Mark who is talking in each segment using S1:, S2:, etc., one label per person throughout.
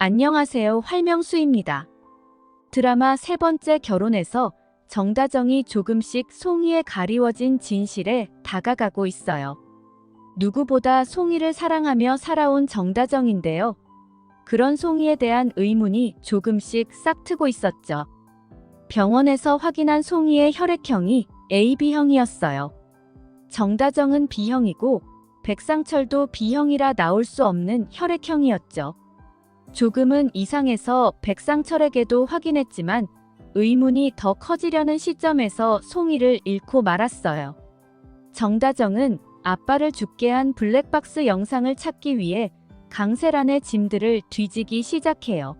S1: 안녕하세요. 활명수입니다. 드라마 세 번째 결혼에서 정다정이 조금씩 송이에 가리워진 진실에 다가가고 있어요. 누구보다 송이를 사랑하며 살아온 정다정인데요. 그런 송이에 대한 의문이 조금씩 싹트고 있었죠. 병원에서 확인한 송이의 혈액형이 AB형이었어요. 정다정은 B형이고 백상철도 B형이라 나올 수 없는 혈액형이었죠. 조금은 이상해서 백상철에게도 확인했지만 의문이 더 커지려는 시점에서 송이를 잃고 말았어요. 정다정은 아빠를 죽게 한 블랙박스 영상을 찾기 위해 강세란의 짐들을 뒤지기 시작해요.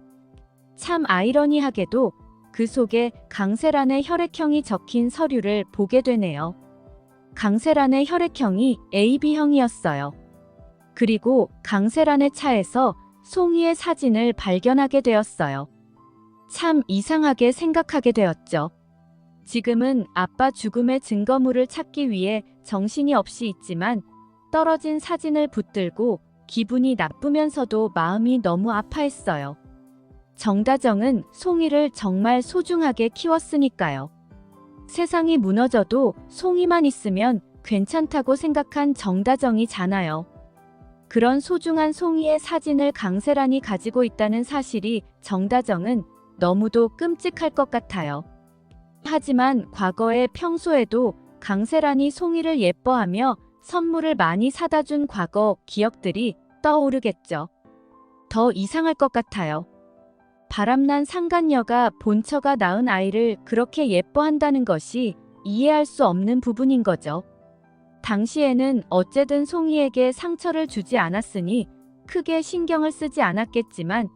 S1: 참 아이러니하게도 그 속에 강세란의 혈액형이 적힌 서류를 보게 되네요. 강세란의 혈액형이 AB형이었어요. 그리고 강세란의 차에서 송이의 사진을 발견하게 되었어요. 참 이상하게 생각하게 되었죠. 지금은 아빠 죽음의 증거물을 찾기 위해 정신이 없이 있지만 떨어진 사진을 붙들고 기분이 나쁘면서도 마음이 너무 아파했어요. 정다정은 송이를 정말 소중하게 키웠으니까요. 세상이 무너져도 송이만 있으면 괜찮다고 생각한 정다정이잖아요. 그런 소중한 송이의 사진을 강세란이 가지고 있다는 사실이 정다정은 너무도 끔찍할 것 같아요. 하지만 과거에 평소에도 강세란이 송이를 예뻐하며 선물을 많이 사다 준 과거 기억들이 떠오르겠죠. 더 이상할 것 같아요. 바람난 상간녀가 본처가 낳은 아이를 그렇게 예뻐한다는 것이 이해할 수 없는 부분인 거죠. 당시에는 어쨌든 송이에게 상처를 주지 않았으니 크게 신경을 쓰지 않았겠지만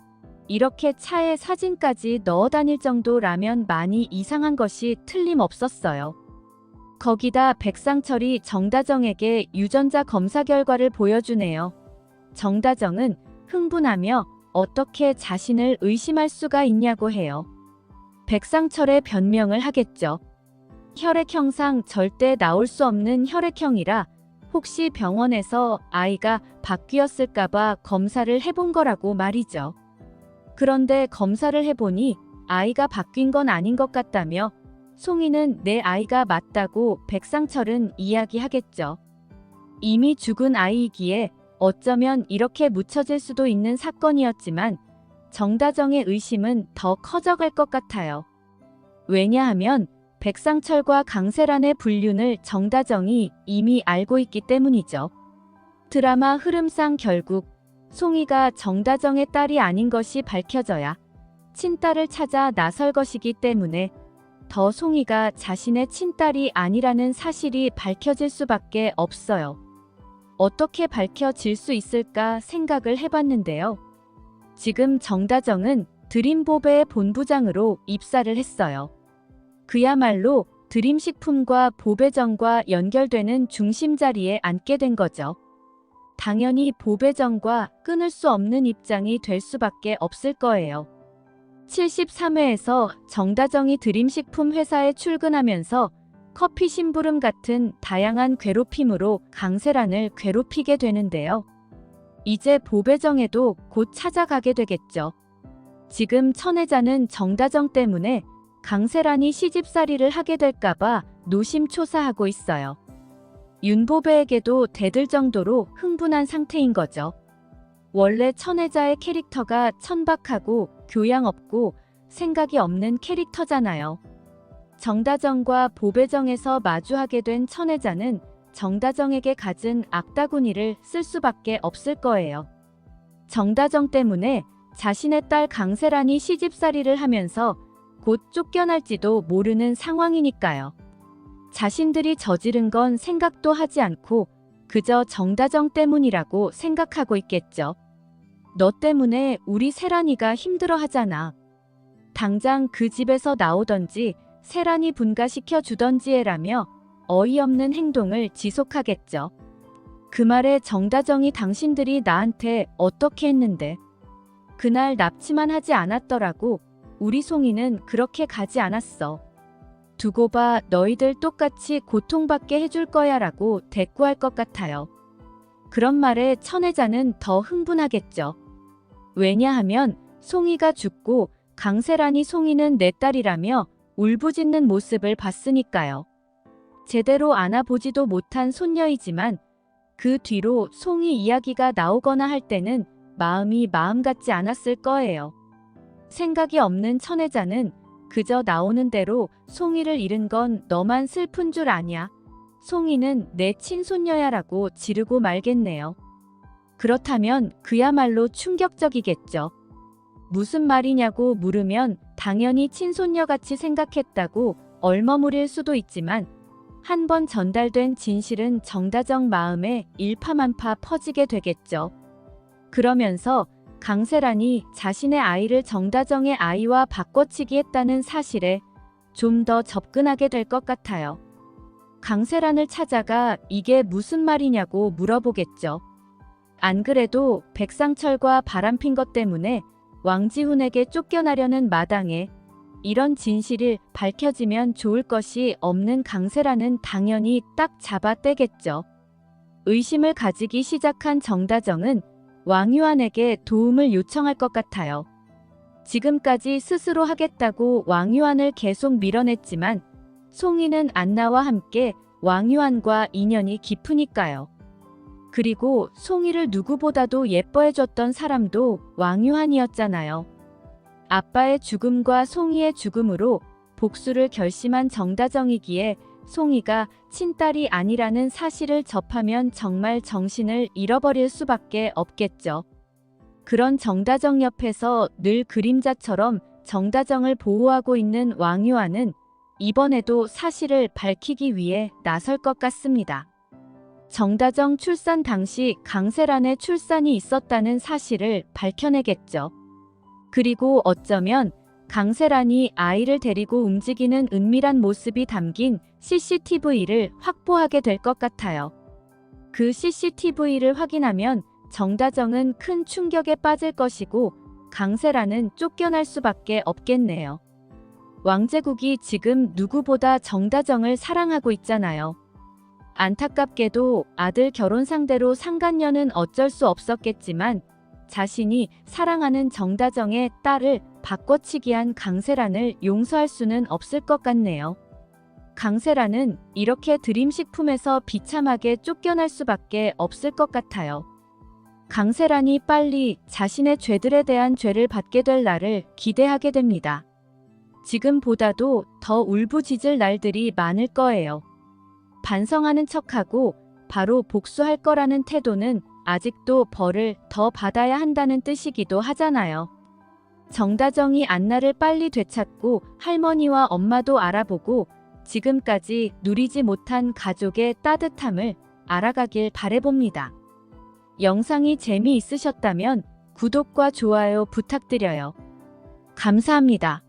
S1: 이렇게 차에 사진까지 넣어 다닐 정도라면 많이 이상한 것이 틀림없었어요. 거기다 백상철이 정다정에게 유전자 검사 결과를 보여주네요. 정다정은 흥분하며 어떻게 자신을 의심할 수가 있냐고 해요. 백상철의 변명을 하겠죠. 혈액형상 절대 나올 수 없는 혈액형이라 혹시 병원에서 아이가 바뀌었을까봐 검사를 해본 거라고 말이죠. 그런데 검사를 해보니 아이가 바뀐 건 아닌 것 같다며 송이는 내 아이가 맞다고 백상철은 이야기하겠죠. 이미 죽은 아이이기에 어쩌면 이렇게 묻혀질 수도 있는 사건이었지만 정다정의 의심은 더 커져갈 것 같아요. 왜냐하면 백상철과 강세란의 불륜을 정다정이 이미 알고 있기 때문이죠. 드라마 흐름상 결국 송이가 정다정의 딸이 아닌 것이 밝혀져야 친딸을 찾아 나설 것이기 때문에 더 송이가 자신의 친딸이 아니라는 사실이 밝혀질 수밖에 없어요. 어떻게 밝혀질 수 있을까 생각을 해봤는데요. 지금 정다정은 드림보배의 본부장으로 입사를 했어요. 그야말로 드림식품과 보배정과 연결되는 중심 자리에 앉게 된 거죠. 당연히 보배정과 끊을 수 없는 입장이 될 수밖에 없을 거예요. 73회에서 정다정이 드림식품 회사에 출근하면서 커피 심부름 같은 다양한 괴롭힘으로 강세란을 괴롭히게 되는데요. 이제 보배정에도 곧 찾아가게 되겠죠. 지금 천혜자는 정다정 때문에 강세란이 시집살이를 하게 될까봐 노심초사하고 있어요. 윤보배에게도 대들 정도로 흥분한 상태인 거죠. 원래 천혜자의 캐릭터가 천박하고 교양 없고 생각이 없는 캐릭터잖아요. 정다정과 보배정에서 마주하게 된 천혜자는 정다정에게 갖은 악다구니를 쓸 수밖에 없을 거예요. 정다정 때문에 자신의 딸 강세란이 시집살이를 하면서 곧 쫓겨날지도 모르는 상황이니까요. 자신들이 저지른 건 생각도 하지 않고 그저 정다정 때문이라고 생각하고 있겠죠. 너 때문에 우리 세란이가 힘들어 하잖아. 당장 그 집에서 나오던지 세란이 분가시켜 주던지 해라며 어이없는 행동을 지속하겠죠. 그 말에 정다정이 당신들이 나한테 어떻게 했는데 그날 납치만 하지 않았더라고. 우리 송이는 그렇게 가지 않았어. 두고 봐 너희들 똑같이 고통받게 해줄 거야 라고 대꾸할 것 같아요. 그런 말에 천혜자는 더 흥분하겠죠. 왜냐하면 송이가 죽고 강세란이 송이는 내 딸이라며 울부짖는 모습을 봤으니까요. 제대로 안아보지도 못한 손녀이지만 그 뒤로 송이 이야기가 나오거나 할 때는 마음이 마음 같지 않았을 거예요. 생각이 없는 천혜자는 그저 나오는 대로 송이를 잃은 건 너만 슬픈 줄 아냐. 송이는 내 친손녀야라고 지르고 말겠네요. 그렇다면 그야말로 충격적이겠죠. 무슨 말이냐고 물으면 당연히 친손녀같이 생각했다고 얼머무릴 수도 있지만 한 번 전달된 진실은 정다정 마음에 일파만파 퍼지게 되겠죠. 그러면서 강세란이 자신의 아이를 정다정의 아이와 바꿔치기 했다는 사실에 좀 더 접근하게 될 것 같아요. 강세란을 찾아가 이게 무슨 말이냐고 물어보겠죠. 안 그래도 백상철과 바람핀 것 때문에 왕지훈에게 쫓겨나려는 마당에 이런 진실이 밝혀지면 좋을 것이 없는 강세란은 당연히 딱 잡아떼겠죠. 의심을 가지기 시작한 정다정은 왕유한에게 도움을 요청할 것 같아요. 지금까지 스스로 하겠다고 왕유한을 계속 밀어냈지만 송이는 안나와 함께 왕유한과 인연이 깊으니까요. 그리고 송이를 누구보다도 예뻐해줬던 사람도 왕유한이었잖아요. 아빠의 죽음과 송이의 죽음으로 복수를 결심한 정다정이기에 송이가 친딸이 아니라는 사실을 접하면 정말 정신을 잃어버릴 수밖에 없겠죠. 그런 정다정 옆에서 늘 그림자처럼 정다정을 보호하고 있는 왕유한은 이번에도 사실을 밝히기 위해 나설 것 같습니다. 정다정 출산 당시 강세란의 출산이 있었다는 사실을 밝혀내겠죠. 그리고 어쩌면 강세란이 아이를 데리고 움직이는 은밀한 모습이 담긴 CCTV를 확보하게 될 것 같아요. 그 CCTV를 확인하면 정다정은 큰 충격에 빠질 것이고 강세란은 쫓겨날 수밖에 없겠네요. 왕제국이 지금 누구보다 정다정을 사랑하고 있잖아요. 안타깝게도 아들 결혼 상대로 상간녀는 어쩔 수 없었겠지만 자신이 사랑하는 정다정의 딸을 바꿔치기한 강세란을 용서할 수는 없을 것 같네요. 강세란은 이렇게 드림식품에서 비참하게 쫓겨날 수밖에 없을 것 같아요. 강세란이 빨리 자신의 죄들에 대한 죄를 받게 될 날을 기대하게 됩니다. 지금보다도 더 울부짖을 날들이 많을 거예요. 반성하는 척하고 바로 복수할 거라는 태도는 아직도 벌을 더 받아야 한다는 뜻이기도 하잖아요. 정다정이 안나를 빨리 되찾고 할머니와 엄마도 알아보고 지금까지 누리지 못한 가족의 따뜻함을 알아가길 바라봅니다. 영상이 재미있으셨다면 구독과 좋아요 부탁드려요. 감사합니다.